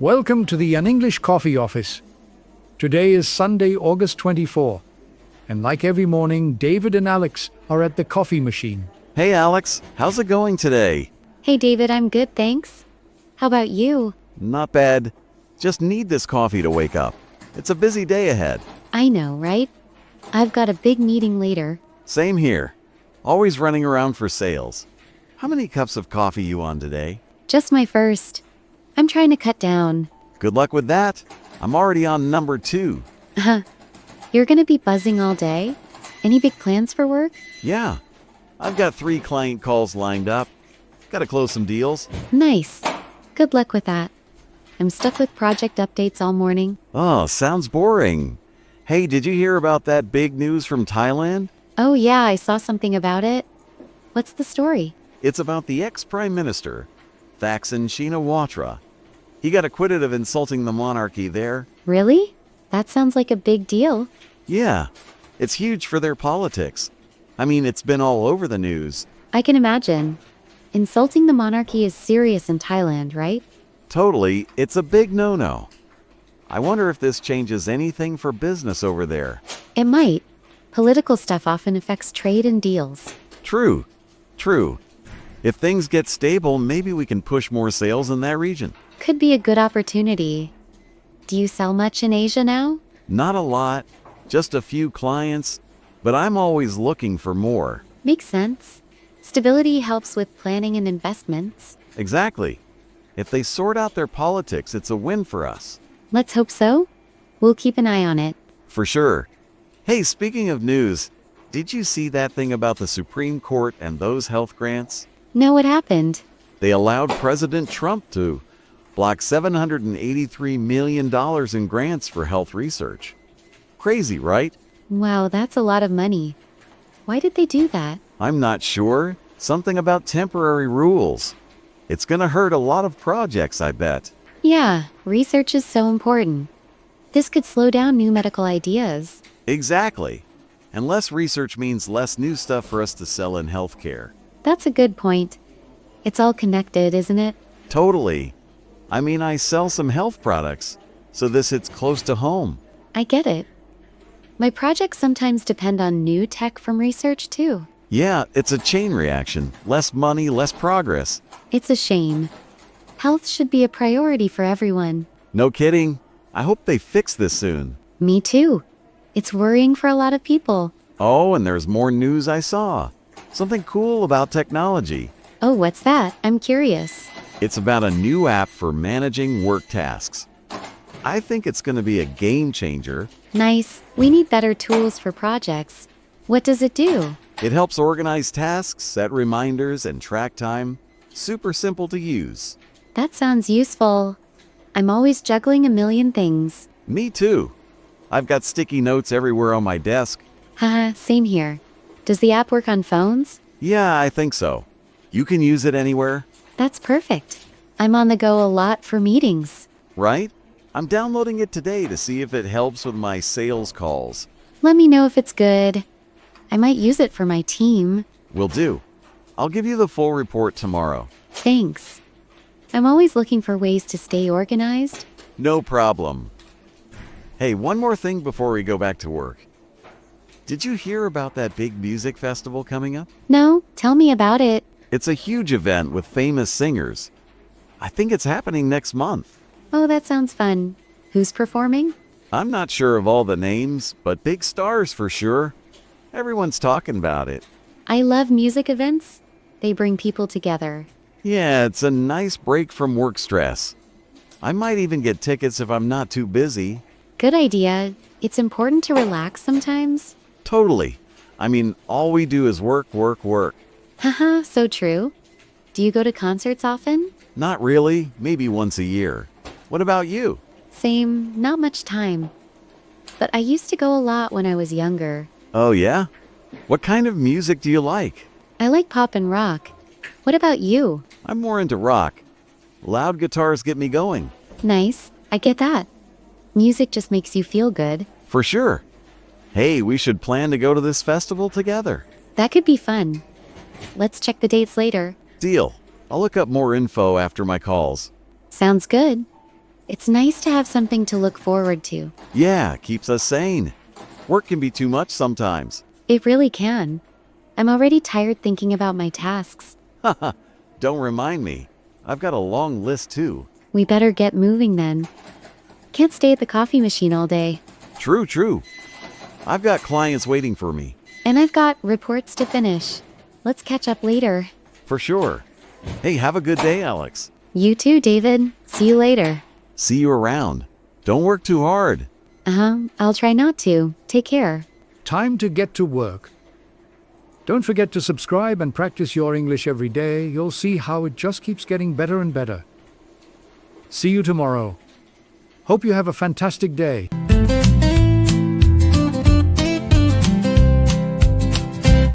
Welcome to the English Coffee Office. Today is Sunday, August 24, and like every morning, David and Alex are at the coffee machine. Hey Alex, how's it going today? Hey David, I'm good, thanks. How about you? Not bad. Just need this coffee to wake up. It's a busy day ahead. I know, right? I've got a big meeting later. Same here. Always running around for sales. How many cups of coffee you on today? Just my first. I'm trying to cut down. Good luck with that. I'm already on number 2. You're gonna be buzzing all day? Any big plans for work? Yeah. I've got 3 client calls lined up. Gotta close some deals. Nice. Good luck with that. I'm stuck with project updates all morning. Oh, sounds boring. Hey, did you hear about that big news from Thailand? Oh yeah, I saw something about it. What's the story? It's about the ex-prime minister, Thaksin Shinawatra. He got acquitted of insulting the monarchy there. Really? That sounds like a big deal. Yeah, it's huge for their politics. I mean, it's been all over the news. I can imagine. Insulting the monarchy is serious in Thailand, right? Totally, it's a big no-no. I wonder if this changes anything for business over there. It might. Political stuff often affects trade and deals. True. If things get stable, maybe we can push more sales in that region. Could be a good opportunity. Do you sell much in Asia now? Not a lot, just a few clients, but I'm always looking for more. Makes sense. Stability helps with planning and investments. Exactly. If they sort out their politics, it's a win for us. Let's hope so. We'll keep an eye on it. For sure. Hey, speaking of news, did you see that thing about the Supreme Court and those health grants? No, what happened? They allowed President Trump to block $783 million in grants for health research. Crazy, right? Wow, that's a lot of money. Why did they do that? I'm not sure. Something about temporary rules. It's gonna hurt a lot of projects, I bet. Yeah, research is so important. This could slow down new medical ideas. Exactly. And less research means less new stuff for us to sell in healthcare. That's a good point. It's all connected, isn't it? Totally. I mean, I sell some health products, so this hits close to home. I get it. My projects sometimes depend on new tech from research, too. Yeah, it's a chain reaction. Less money, less progress. It's a shame. Health should be a priority for everyone. No kidding. I hope they fix this soon. Me too. It's worrying for a lot of people. Oh, and there's more news I saw. Something cool about technology. Oh, what's that? I'm curious. It's about a new app for managing work tasks. I think it's going to be a game changer. Nice. We need better tools for projects. What does it do? It helps organize tasks, set reminders, and track time. Super simple to use. That sounds useful. I'm always juggling a million things. Me too. I've got sticky notes everywhere on my desk. Haha, same here. Does the app work on phones? Yeah, I think so. You can use it anywhere. That's perfect. I'm on the go a lot for meetings. Right? I'm downloading it today to see if it helps with my sales calls. Let me know if it's good. I might use it for my team. Will do. I'll give you the full report tomorrow. Thanks. I'm always looking for ways to stay organized. No problem. Hey, one more thing before we go back to work. Did you hear about that big music festival coming up? No, tell me about it. It's a huge event with famous singers. I think it's happening next month. Oh, that sounds fun. Who's performing? I'm not sure of all the names, but big stars for sure. Everyone's talking about it. I love music events. They bring people together. Yeah, it's a nice break from work stress. I might even get tickets if I'm not too busy. Good idea. It's important to relax sometimes. Totally. I mean, all we do is work. Haha, so true. Do you go to concerts often? Not really, maybe once a year. What about you? Same, not much time. But I used to go a lot when I was younger. Oh yeah? What kind of music do you like? I like pop and rock. What about you? I'm more into rock. Loud guitars get me going. Nice, I get that. Music just makes you feel good. For sure. Hey, we should plan to go to this festival together. That could be fun. Let's check the dates later. Deal. I'll look up more info after my calls. Sounds good. It's nice to have something to look forward to. Yeah, keeps us sane. Work can be too much sometimes. It really can. I'm already tired thinking about my tasks. Haha, don't remind me. I've got a long list too. We better get moving then. Can't stay at the coffee machine all day. True. I've got clients waiting for me. And I've got reports to finish. Let's catch up later. For sure. Hey, have a good day, Alex. You too, David. See you later. See you around. Don't work too hard. I'll try not to. Take care. Time to get to work. Don't forget to subscribe and practice your English every day. You'll see how it just keeps getting better and better. See you tomorrow. Hope you have a fantastic day.